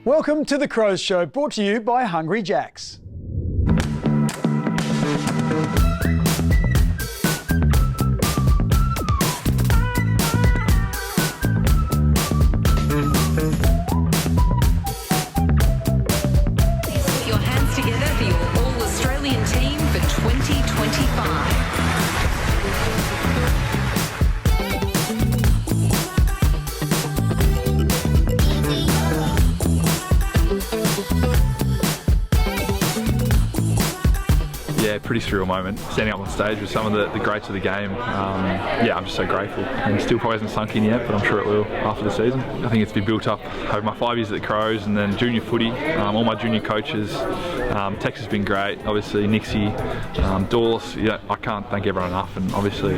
Welcome to the Crows Show, brought to you by Hungry Jacks. Put your hands together for your All-Australian team for 2025. Yeah, pretty surreal moment. Standing up on stage with some of the greats of the game. Yeah, I'm just so grateful. And still probably hasn't sunk in yet, but I'm sure it will after the season. I think it's been built up over my 5 years at the Crows and then junior footy, all my junior coaches. Tex has been great, obviously Nixie, Dawes. Yeah, I can't thank everyone enough, and obviously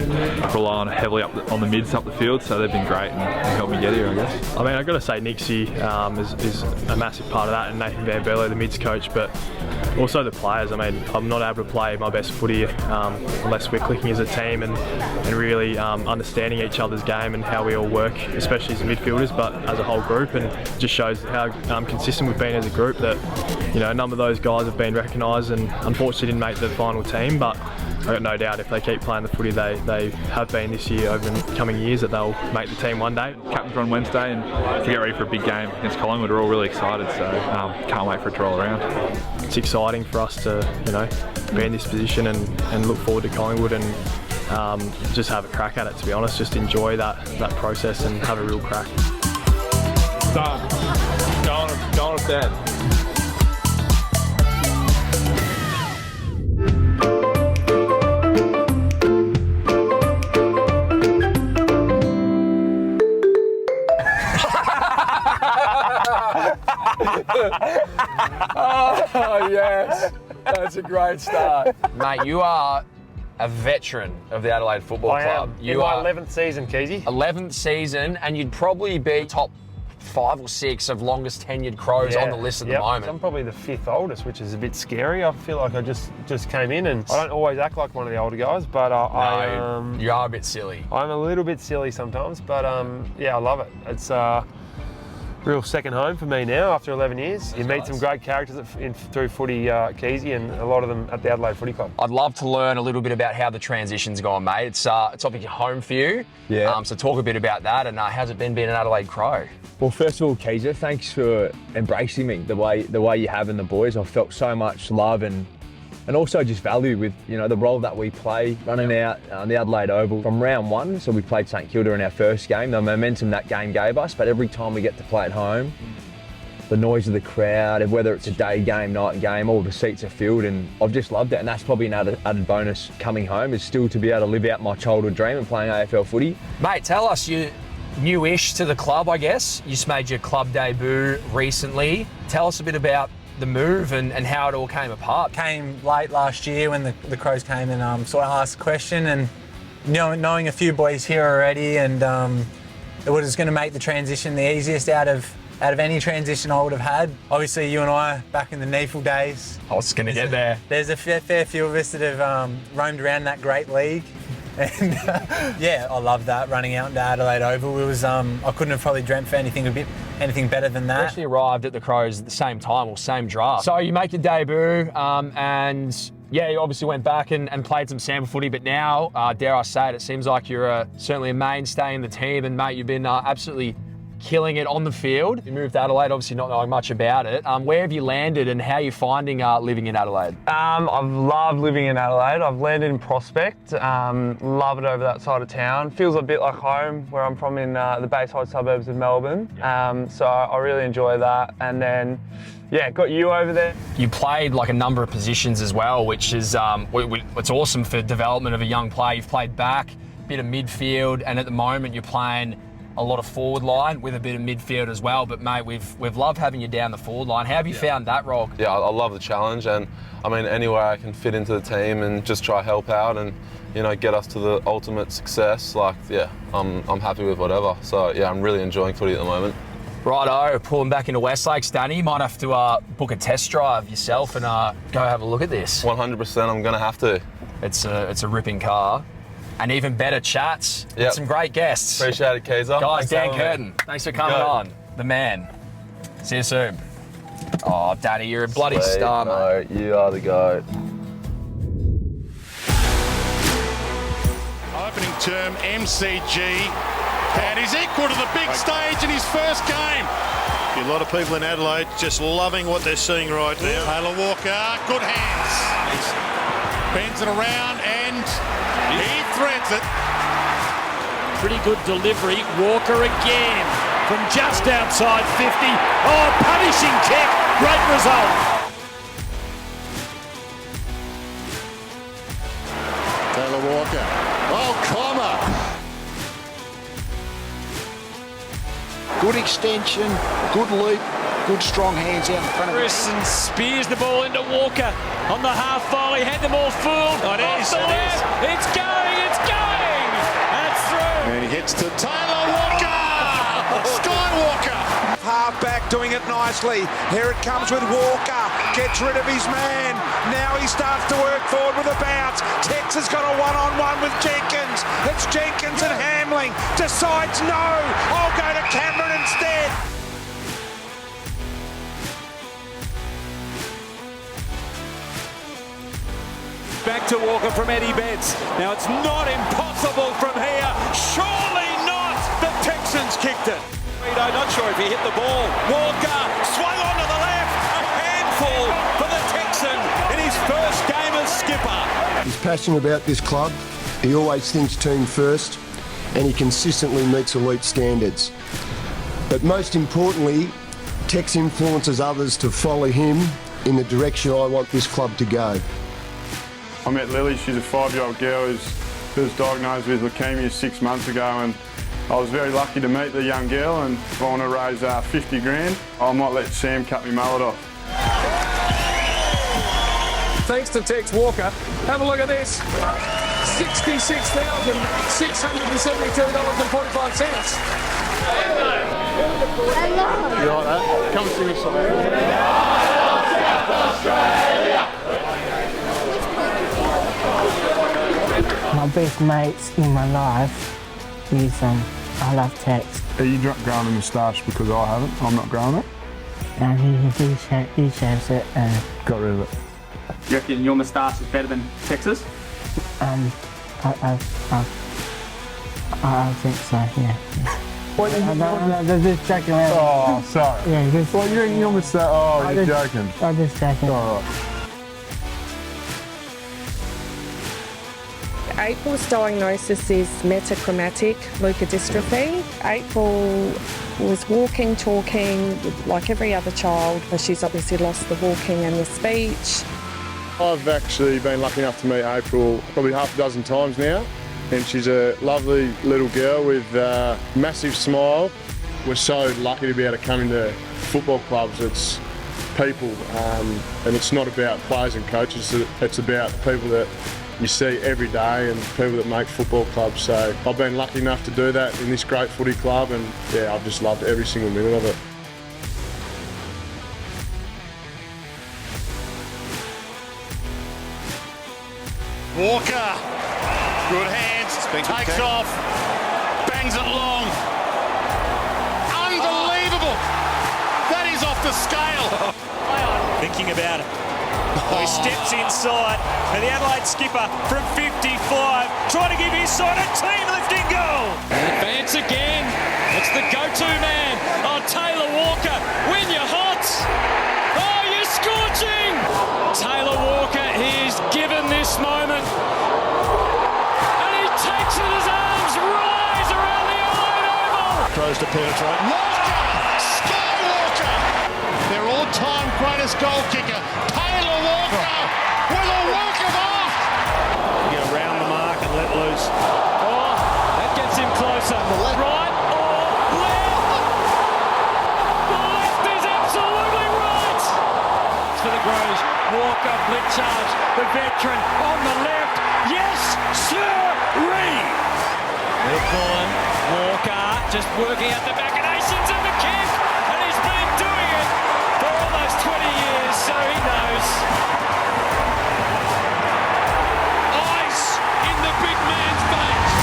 rely on heavily on the mids up the field, so they've been great and helped me get here, I guess. I mean, I've got to say Nixie is a massive part of that, and Nathan Van Berlo, the mids coach, but also the players. I mean, I'm not able to play my best footy unless we're clicking as a team and really understanding each other's game and how we all work, especially as midfielders, but as a whole group, and it just shows how consistent we've been as a group. That, you know, a number of those guys have been recognised and unfortunately didn't make the final team, but I've got no doubt if they keep playing the footy they have been this year over the coming years, that they'll make the team one day. Captain's on Wednesday, and to get ready for a big game against Collingwood, we're all really excited, so can't wait for it to roll around. It's exciting for us to, you know, be in this position and look forward to Collingwood and just have a crack at it, to be honest. Just enjoy that process and have a real crack. Done. Going to bed. Oh, yes. That's a great start. Mate, you are a veteran of the Adelaide Football Club. You are in my 11th season, Keezy. 11th season, and you'd probably be top 5 or 6 of longest tenured Crows on the list at the moment. I'm probably the 5th oldest, which is a bit scary. I feel like I just came in, and I don't always act like one of the older guys, but you are a bit silly. I'm a little bit silly sometimes, but yeah, I love it. It's real second home for me now after 11 years. You meet some great characters through footy, Keezy, and a lot of them at the Adelaide Footy Club. I'd love to learn a little bit about how the transition's gone, mate. It's obviously home for you. Yeah. So talk a bit about that, and how's it been being an Adelaide Crow? Well, first of all, Keezy, thanks for embracing me the way you have and the boys. I've felt so much love and also just value with, you know, the role that we play running out the Adelaide Oval from round 1. So we played St Kilda in our first game, the momentum that game gave us, but every time we get to play at home, the noise of the crowd, whether it's a day game, night game, all the seats are filled, and I've just loved it. And that's probably an added bonus coming home, is still to be able to live out my childhood dream of playing AFL footy. Mate, tell us, you're new-ish to the club, I guess. You just made your club debut recently. Tell us a bit about the move and how it all came apart. Came late last year when the Crows came and sort of asked a question, and knowing a few boys here already, and it was going to make the transition the easiest out of any transition I would have had. Obviously, you and I back in the NEFL days. I was going to get there. There's a fair few of us that have roamed around that great league. And yeah, I love that, running out into Adelaide Oval. It was I couldn't have probably dreamt for anything better than that. You actually arrived at the Crows at the same time, or same draft. So you make your debut, and yeah, you obviously went back and played some sample footy, but now, dare I say it, it seems like you're certainly a mainstay in the team, and mate, you've been absolutely killing it on the field. You moved to Adelaide, obviously not knowing much about it. Where have you landed and how are you finding living in Adelaide? I've loved living in Adelaide. I've landed in Prospect. Love it over that side of town. Feels a bit like home where I'm from in the Bayside suburbs of Melbourne. So I really enjoy that. And then, yeah, got you over there. You played like a number of positions as well, which is it's awesome for development of a young player. You've played back, bit of midfield, and at the moment you're playing a lot of forward line with a bit of midfield as well. But mate, we've loved having you down the forward line. How have you found that role? Yeah, I love the challenge, and I mean anywhere I can fit into the team and just try help out and get us to the ultimate success. Like I'm happy with whatever. So yeah, I'm really enjoying footy at the moment. Righto, pulling back into West Lakes, Danny. You might have to book a test drive yourself and go have a look at this. 100%, I'm gonna have to. It's a ripping car. And even better chats. Yep. Some great guests. Appreciate it, Kaiser. Guys, Dan Curtin, thanks for coming on. The man. See you soon. Oh, Daddy, you're a bloody star, mate. No, you are the GOAT. Opening term, MCG, and he's equal to the big stage in his first game. A lot of people in Adelaide just loving what they're seeing right now. Taylor Walker, good hands. He bends it around and he threads it. Pretty good delivery. Walker again from just outside 50. Oh, punishing kick. Great result. Taylor Walker. Oh, Clommer. Good extension, good leap, good strong hands out in front of him. Harrison spears the ball into Walker on the half volley. Had them all fooled. Oh, it's going. And it's through. And he hits to Taylor Walker. Skywalker. Half back doing it nicely. Here it comes with Walker. Gets rid of his man. Now he starts to work forward with a bounce. Tex has got a one-on-one with Jenkins. It's Jenkins and Hamling. Decides no. I'll go to Cameron instead. Back to Walker from Eddie Betts. Now it's not impossible from here. Surely not. The Texans kicked it. Not sure if he hit the ball. Walker swung onto the left. A handful for the Texan in his first game as skipper. He's passionate about this club. He always thinks team first, and he consistently meets elite standards. But most importantly, Tex influences others to follow him in the direction I want this club to go. I met Lily. She's a 5-year-old girl who was diagnosed with leukemia 6 months ago, and I was very lucky to meet the young girl, and if I want to raise 50 grand, I might let Sam cut me mullet off. Thanks to Tex Walker. Have a look at this. $66,672.45. You like that? Come sing a song. My best mates in my life is I love Tex. Are you growing a moustache because I haven't? I'm not growing it? And he shaves it and got rid of it. You reckon your moustache is better than Tex's? I think so, yeah. What they're just joking around. Oh, sorry. Yeah, just, well, you reckon your moustache? Oh, you're joking. I'm just joking. All right. April's diagnosis is metachromatic leukodystrophy. April was walking, talking like every other child, but she's obviously lost the walking and the speech. I've actually been lucky enough to meet April probably half a dozen times now, and she's a lovely little girl with a massive smile. We're so lucky to be able to come into football clubs. It's people, and it's not about players and coaches, it's about the people that you see every day and people that make football clubs. So I've been lucky enough to do that in this great footy club, and yeah, I've just loved every single minute of it. Walker, good hands, takes off, bangs it long. Unbelievable! That is off the scale. Thinking about it. He steps inside, and the Adelaide skipper from 55 trying to give his side a team lifting goal. And advance again. It's the go-to man. throws to penetrate. Walker! Skywalker! Their all-time greatest goal kicker, Taylor Walker, with a work of art! Get around the mark and let loose. Oh, that gets him closer. Right or left? The left is absolutely right! It's for the Crows. Walker, blitz charge, the veteran on the left. Yes, sir-ree! Good ball. Walker just working out the machinations of the kick, and he's been doing it for almost 20 years, so he knows. Ice in the big man's face.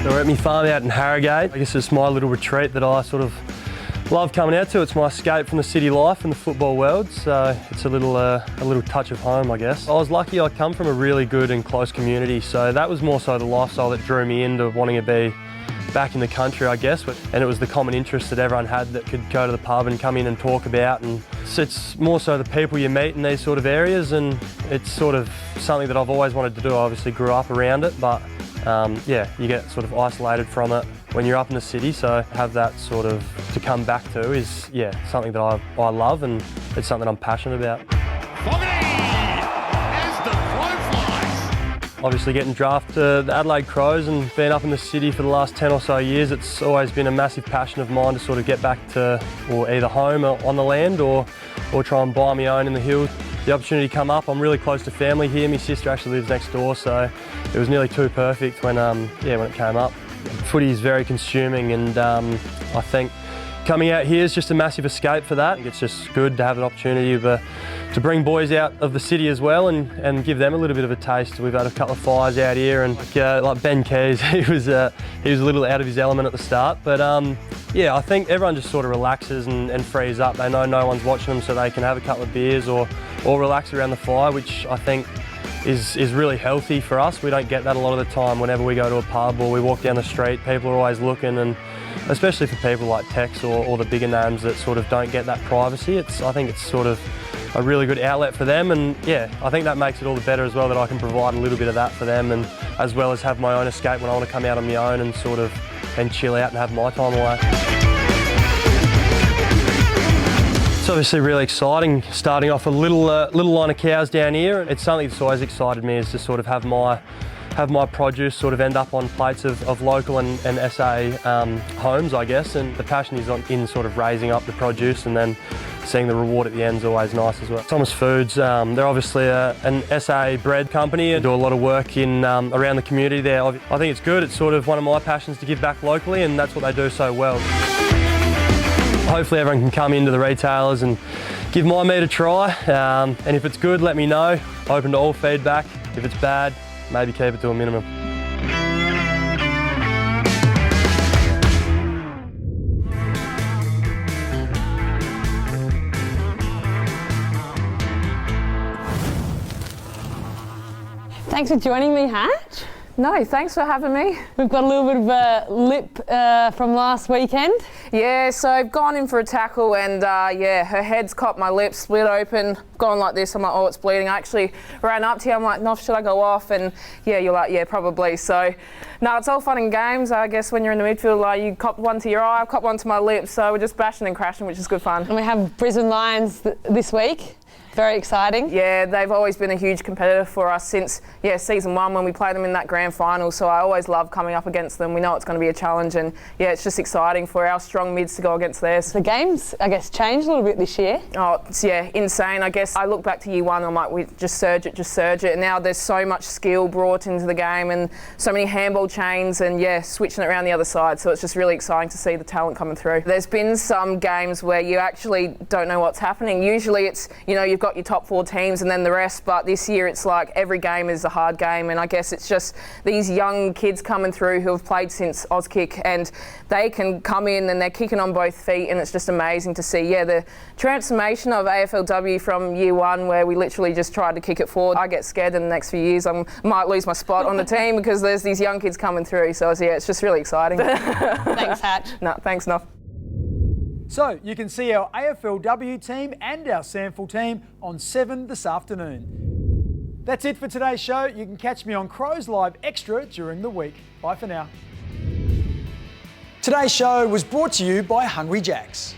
So we're at my farm out in Harrogate. I guess it's my little retreat that I sort of love coming out to. It's my escape from the city life and the football world, so it's a little touch of home, I guess. I was lucky. I come from a really good and close community, so that was more so the lifestyle that drew me into wanting to be back in the country, I guess. And it was the common interest that everyone had that could go to the pub and come in and talk about. And so it's more so the people you meet in these sort of areas, and it's sort of something that I've always wanted to do. I obviously grew up around it, but yeah, you get sort of isolated from it when you're up in the city, so have that sort of to come back to is, yeah, something that I love, and it's something I'm passionate about. Obviously getting drafted to the Adelaide Crows and being up in the city for the last 10 or so years, it's always been a massive passion of mine to sort of get back to either home or on the land or try and buy my own in the hills. The opportunity come up. I'm really close to family here. My sister actually lives next door, so it was nearly too perfect when it came up. Footy is very consuming, and I think coming out here is just a massive escape for that. It's just good to have an opportunity to bring boys out of the city as well and give them a little bit of a taste. We've had a couple of fires out here, and like Ben Keys, he was a little out of his element at the start, but yeah, I think everyone just sort of relaxes and frees up. They know no one's watching them, so they can have a couple of beers or relax around the fire, which I think is really healthy for us. We don't get that a lot of the time. Whenever we go to a pub or we walk down the street, people are always looking, and especially for people like Tex or the bigger names that sort of don't get that privacy, I think it's sort of a really good outlet for them, and yeah, I think that makes it all the better as well that I can provide a little bit of that for them, and as well as have my own escape when I want to come out on my own and sort of chill out and have my time away. It's obviously really exciting, starting off a little line of cows down here. It's something that's always excited me, is to sort of have my produce sort of end up on plates of local and SA homes, I guess, and the passion is in sort of raising up the produce and then seeing the reward at the end is always nice as well. Thomas Foods, they're obviously an SA bread company and do a lot of work in around the community there. I think it's good. It's sort of one of my passions to give back locally, and that's what they do so well. Hopefully everyone can come into the retailers and give my meat a try, and if it's good, let me know. Open to all feedback. If it's bad, maybe keep it to a minimum. Thanks for joining me, Hatch. No, thanks for having me. We've got a little bit of a lip from last weekend. Yeah, so I've gone in for a tackle and yeah, her head's caught my lip, split open, gone like this. I'm like, oh, it's bleeding. I actually ran up to you. I'm like, no, should I go off? And yeah, you're like, yeah, probably. So no, it's all fun and games. I guess when you're in the midfield, you cop one to your eye, I cop one to my lip. So we're just bashing and crashing, which is good fun. And we have Brisbane Lions this week. Very exciting. Yeah, they've always been a huge competitor for us since season 1 when we played them in that grand final. So I always love coming up against them. We know it's going to be a challenge, and yeah, it's just exciting for our strong mids to go against theirs. The game's, I guess, changed a little bit this year. Oh, it's, yeah, insane. I guess I look back to year 1, I'm like, we just surge it. And now there's so much skill brought into the game and so many handball chains and yeah, switching it around the other side. So it's just really exciting to see the talent coming through. There's been some games where you actually don't know what's happening. Usually it's, you've got your top 4 teams and then the rest, but this year it's like every game is a hard game, and I guess it's just these young kids coming through who have played since Auskick, and they can come in and they're kicking on both feet, and it's just amazing to see. Yeah, the transformation of AFLW from year 1 where we literally just tried to kick it forward. I get scared in the next few years I might lose my spot on the team because there's these young kids coming through, so yeah, it's just really exciting. Thanks, Hatch. No, thanks, Nuff. So you can see our AFLW team and our Sample team on 7 this afternoon. That's it for today's show. You can catch me on Crows Live Extra during the week. Bye for now. Today's show was brought to you by Hungry Jacks.